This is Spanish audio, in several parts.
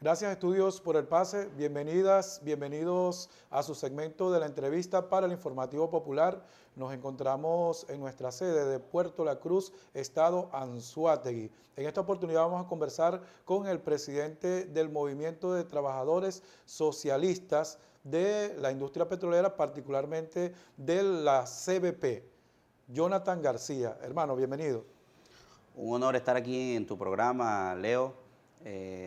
Gracias Estudios por el pase, bienvenidas, bienvenidos a su segmento de la entrevista para el Informativo Popular. Nos encontramos en nuestra sede de Puerto La Cruz, Estado Anzoátegui. En esta oportunidad vamos a conversar con el presidente del Movimiento de Trabajadores Socialistas de la industria petrolera, particularmente de la CBP, Jonathan García. Hermano, bienvenido. Un honor estar aquí en tu programa, Leo.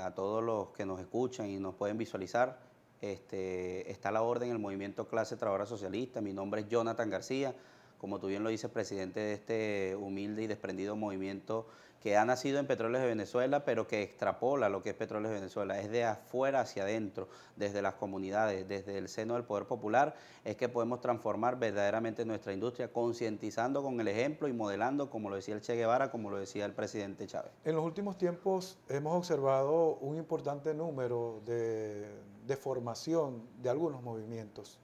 A todos los que nos escuchan y nos pueden visualizar, está a la orden el Movimiento Clase Trabajadora Socialista. Mi nombre es Jonathan García, como tú bien lo dices, presidente de este humilde y desprendido movimiento que ha nacido en Petróleos de Venezuela, pero que extrapola lo que es Petróleos de Venezuela. Es de afuera hacia adentro, desde las comunidades, desde el seno del poder popular, es que podemos transformar verdaderamente nuestra industria, concientizando con el ejemplo y modelando, como lo decía el Che Guevara, como lo decía el presidente Chávez. En los últimos tiempos hemos observado un importante número de formación de algunos movimientos.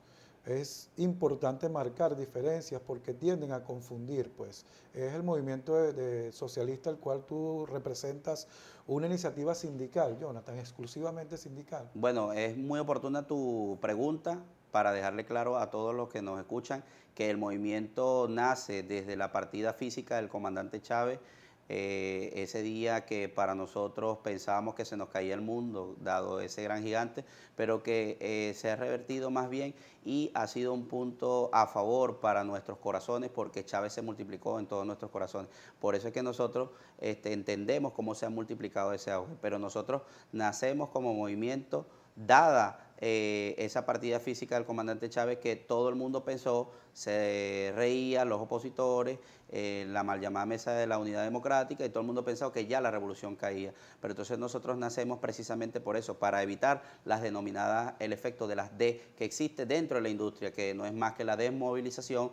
Es importante marcar diferencias porque tienden a confundir, pues. Es el movimiento de socialista el cual tú representas una iniciativa sindical, Jonathan, exclusivamente sindical. Bueno, es muy oportuna tu pregunta para dejarle claro a todos los que nos escuchan que el movimiento nace desde la partida física del comandante Chávez, ese día que para nosotros pensábamos que se nos caía el mundo, dado ese gran gigante, pero que se ha revertido más bien y ha sido un punto a favor para nuestros corazones porque Chávez se multiplicó en todos nuestros corazones. Por eso es que nosotros entendemos cómo se ha multiplicado ese auge, pero nosotros nacemos como movimiento dada esa partida física del comandante Chávez que todo el mundo pensó, se reía, los opositores, la mal llamada Mesa de la Unidad Democrática, y todo el mundo pensaba que ya la revolución caía. Pero entonces nosotros nacemos precisamente por eso, para evitar las denominadas, el efecto de las D que existe dentro de la industria, que no es más que la desmovilización,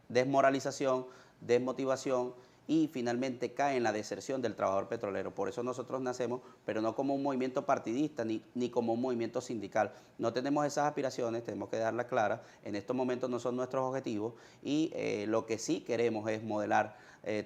desmoralización, desmotivación, y finalmente cae en la deserción del trabajador petrolero. Por eso nosotros nacemos, pero no como un movimiento partidista ni como un movimiento sindical. No tenemos esas aspiraciones, tenemos que dejarlas claras. En estos momentos no son nuestros objetivos y lo que sí queremos es modelar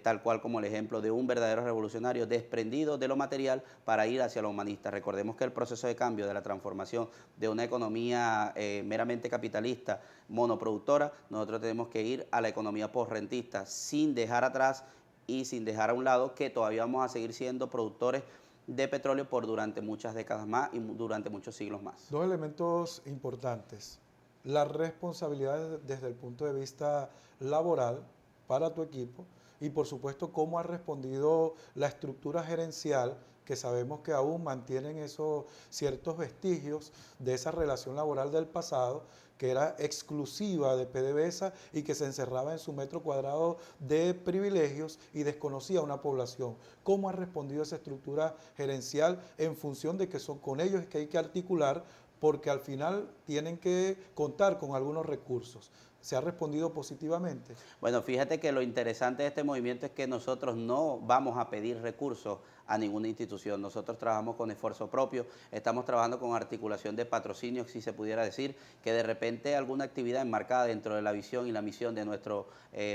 tal cual como el ejemplo de un verdadero revolucionario desprendido de lo material para ir hacia lo humanista. Recordemos que el proceso de cambio, de la transformación de una economía meramente capitalista, monoproductora, nosotros tenemos que ir a la economía postrentista sin dejar atrás y sin dejar a un lado que todavía vamos a seguir siendo productores de petróleo por durante muchas décadas más y durante muchos siglos más. Dos elementos importantes. La responsabilidad desde el punto de vista laboral para tu equipo y por supuesto cómo ha respondido la estructura gerencial que sabemos que aún mantienen esos ciertos vestigios de esa relación laboral del pasado que era exclusiva de PDVSA y que se encerraba en su metro cuadrado de privilegios y desconocía a una población. ¿Cómo ha respondido esa estructura gerencial en función de que son con ellos que hay que articular porque al final tienen que contar con algunos recursos? ¿Se ha respondido positivamente? Bueno, fíjate que lo interesante de este movimiento es que nosotros no vamos a pedir recursos a ninguna institución. Nosotros trabajamos con esfuerzo propio, estamos trabajando con articulación de patrocinios, si se pudiera decir, que de repente alguna actividad enmarcada dentro de la visión y la misión de nuestro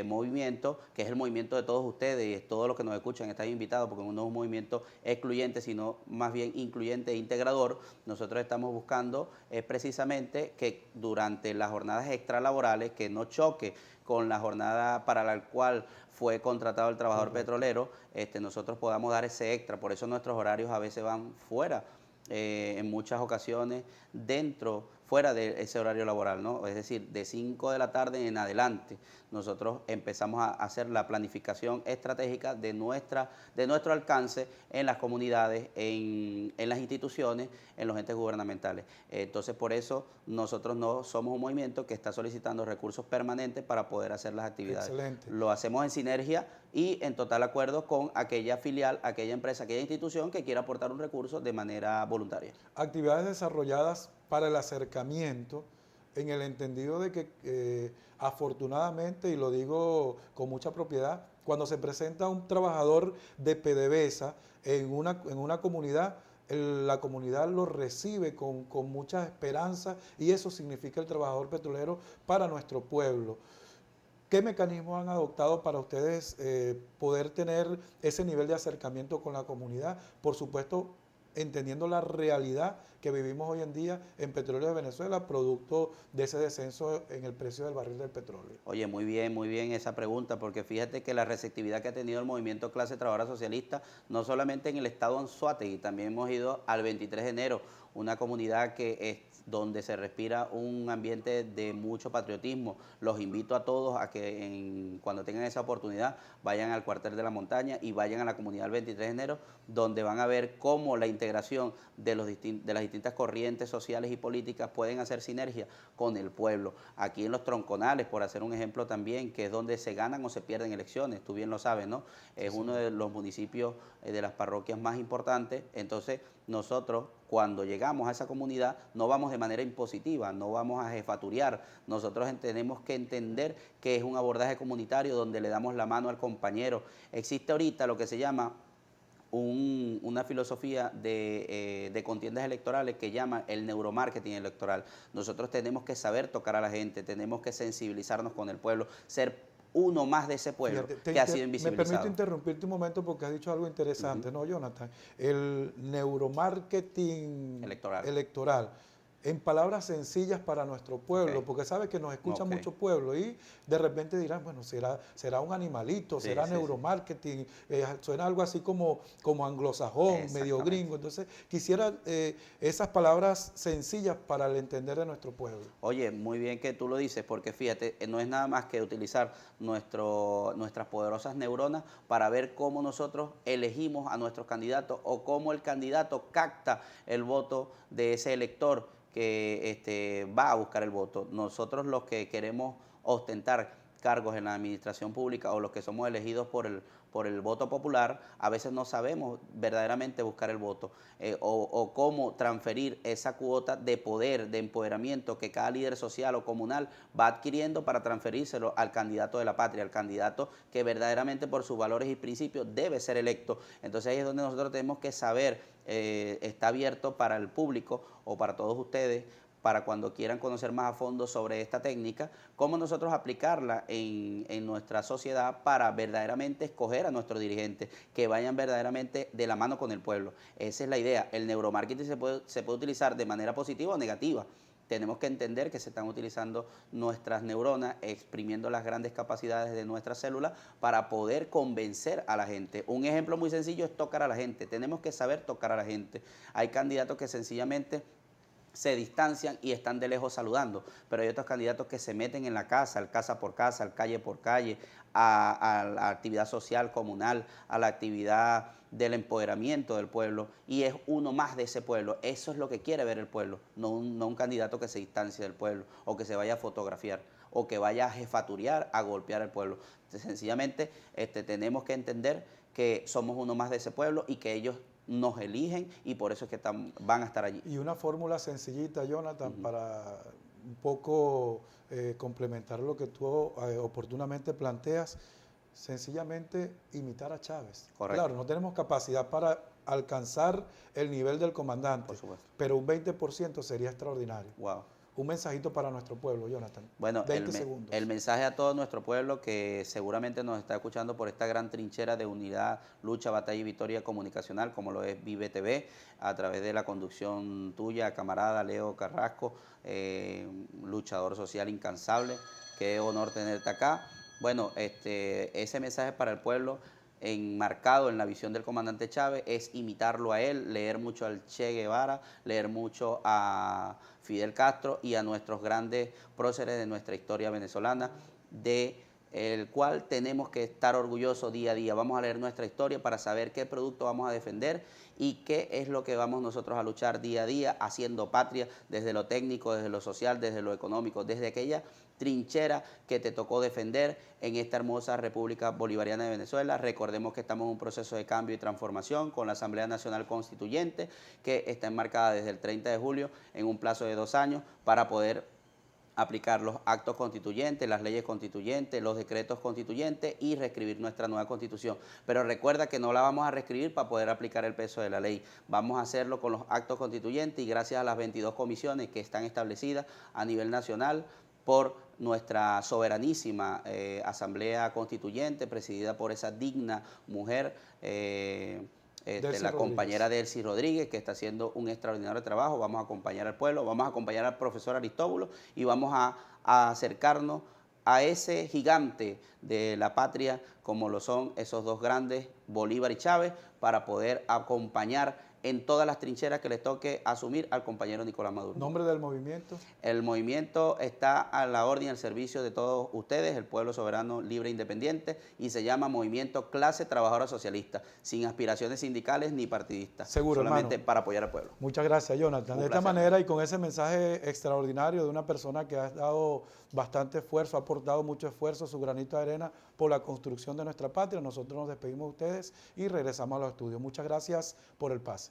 movimiento, que es el movimiento de todos ustedes y todos los que nos escuchan están invitados, porque no es un movimiento excluyente, sino más bien incluyente e integrador. Nosotros estamos buscando precisamente que durante las jornadas extralaborales, que no choque con la jornada para la cual fue contratado el trabajador petrolero, nosotros podamos dar ese extra. Por eso nuestros horarios a veces van fuera, en muchas ocasiones fuera de ese horario laboral, ¿no? Es decir, de 5 de la tarde en adelante, nosotros empezamos a hacer la planificación estratégica de nuestro alcance en las comunidades, en las instituciones, en los entes gubernamentales. Entonces, por eso nosotros no somos un movimiento que está solicitando recursos permanentes para poder hacer las actividades. Excelente. Lo hacemos en sinergia y en total acuerdo con aquella filial, aquella empresa, aquella institución que quiera aportar un recurso de manera voluntaria. Actividades desarrolladas para el acercamiento en el entendido de que afortunadamente, y lo digo con mucha propiedad, cuando se presenta un trabajador de PDVSA en una comunidad, la comunidad lo recibe con mucha esperanza y eso significa el trabajador petrolero para nuestro pueblo. ¿Qué mecanismos han adoptado para ustedes poder tener ese nivel de acercamiento con la comunidad? Por supuesto, entendiendo la realidad que vivimos hoy en día en Petróleo de Venezuela, producto de ese descenso en el precio del barril del petróleo. Oye, muy bien esa pregunta, porque fíjate que la receptividad que ha tenido el movimiento Clase Trabajadora Socialista, no solamente en el estado Anzoátegui, también hemos ido al 23 de enero, una comunidad que es donde se respira un ambiente de mucho patriotismo. Los invito a todos a que cuando tengan esa oportunidad vayan al cuartel de la montaña y vayan a la comunidad del 23 de enero, donde van a ver cómo la integración de las distintas corrientes sociales y políticas pueden hacer sinergia con el pueblo. Aquí en los Tronconales, por hacer un ejemplo también, que es donde se ganan o se pierden elecciones, tú bien lo sabes, ¿no? Es uno de los municipios de las parroquias más importantes. Entonces, nosotros cuando llegamos a esa comunidad no vamos de manera impositiva, no vamos a jefaturear. Nosotros tenemos que entender que es un abordaje comunitario donde le damos la mano al compañero. Existe ahorita lo que se llama una filosofía de contiendas electorales que llama el neuromarketing electoral. Nosotros tenemos que saber tocar a la gente, tenemos que sensibilizarnos con el pueblo, ser uno más de ese pueblo. Fíjate, que ha sido invisibilizado. Me permito interrumpirte un momento porque has dicho algo interesante, ¿no, Jonathan? El neuromarketing electoral. En palabras sencillas para nuestro pueblo, porque sabe que nos escucha mucho pueblo y de repente dirán, bueno, será un animalito, será neuromarketing, suena algo así como anglosajón, medio gringo. Entonces, quisiera esas palabras sencillas para el entender de nuestro pueblo. Oye, muy bien que tú lo dices, porque fíjate, no es nada más que utilizar nuestras poderosas neuronas para ver cómo nosotros elegimos a nuestros candidatos o cómo el candidato capta el voto de ese elector que va a buscar el voto. Nosotros los que queremos ostentar cargos en la administración pública o los que somos elegidos por el voto popular, a veces no sabemos verdaderamente buscar el voto o cómo transferir esa cuota de poder, de empoderamiento que cada líder social o comunal va adquiriendo para transferírselo al candidato de la patria, al candidato que verdaderamente por sus valores y principios debe ser electo. Entonces ahí es donde nosotros tenemos que saber, está abierto para el público o para todos ustedes, para cuando quieran conocer más a fondo sobre esta técnica, cómo nosotros aplicarla en nuestra sociedad para verdaderamente escoger a nuestros dirigentes, que vayan verdaderamente de la mano con el pueblo. Esa es la idea. El neuromarketing se puede utilizar de manera positiva o negativa. Tenemos que entender que se están utilizando nuestras neuronas, exprimiendo las grandes capacidades de nuestras células para poder convencer a la gente. Un ejemplo muy sencillo es tocar a la gente. Tenemos que saber tocar a la gente. Hay candidatos que sencillamente se distancian y están de lejos saludando, pero hay otros candidatos que se meten en la casa, al casa por casa, al calle por calle, a la actividad social comunal, a la actividad del empoderamiento del pueblo, y es uno más de ese pueblo. Eso es lo que quiere ver el pueblo, no un candidato que se distancie del pueblo o que se vaya a fotografiar o que vaya a jefaturear, a golpear al pueblo. Sencillamente tenemos que entender que somos uno más de ese pueblo y que ellos nos eligen y por eso es que van a estar allí. Y una fórmula sencillita, Jonathan, para un poco complementar lo que tú oportunamente planteas, sencillamente imitar a Chávez. Correcto. Claro, no tenemos capacidad para alcanzar el nivel del comandante, por supuesto, pero un 20% sería extraordinario. Wow. Un mensajito para nuestro pueblo, Jonathan. Bueno, 20 segundos. El mensaje a todo nuestro pueblo que seguramente nos está escuchando por esta gran trinchera de unidad, lucha, batalla y victoria comunicacional, como lo es Vive TV, a través de la conducción tuya, camarada Leo Carrasco, luchador social incansable. Qué honor tenerte acá. Bueno, ese mensaje para el pueblo, enmarcado en la visión del comandante Chávez, es imitarlo a él, leer mucho al Che Guevara, leer mucho a Fidel Castro y a nuestros grandes próceres de nuestra historia venezolana, de el cual tenemos que estar orgullosos día a día. Vamos a leer nuestra historia para saber qué producto vamos a defender y qué es lo que vamos nosotros a luchar día a día, haciendo patria desde lo técnico, desde lo social, desde lo económico, desde aquella trinchera que te tocó defender en esta hermosa República Bolivariana de Venezuela. Recordemos que estamos en un proceso de cambio y transformación con la Asamblea Nacional Constituyente, que está enmarcada desde el 30 de julio en un plazo de 2 años para poder aplicar los actos constituyentes, las leyes constituyentes, los decretos constituyentes y reescribir nuestra nueva constitución. Pero recuerda que no la vamos a reescribir para poder aplicar el peso de la ley. Vamos a hacerlo con los actos constituyentes y gracias a las 22 comisiones que están establecidas a nivel nacional por nuestra soberanísima Asamblea Constituyente, presidida por esa digna mujer, Delcy la Rodríguez. compañera Delcy Rodríguez, que está haciendo un extraordinario trabajo. Vamos a acompañar al pueblo, vamos a acompañar al profesor Aristóbulo y vamos a acercarnos a ese gigante de la patria, como lo son esos dos grandes, Bolívar y Chávez, para poder acompañar en todas las trincheras que les toque asumir al compañero Nicolás Maduro. ¿Nombre del movimiento? El movimiento está a la orden y al servicio de todos ustedes, el pueblo soberano libre e independiente, y se llama Movimiento Clase Trabajadora Socialista, sin aspiraciones sindicales ni partidistas, Seguro, solamente hermano. para apoyar al pueblo. Muchas gracias, Jonathan. De esta manera y con ese mensaje extraordinario de una persona que ha dado bastante esfuerzo, ha aportado mucho esfuerzo, su granito de arena por la construcción de nuestra patria, nosotros nos despedimos de ustedes y regresamos a los estudios. Muchas gracias por el pase.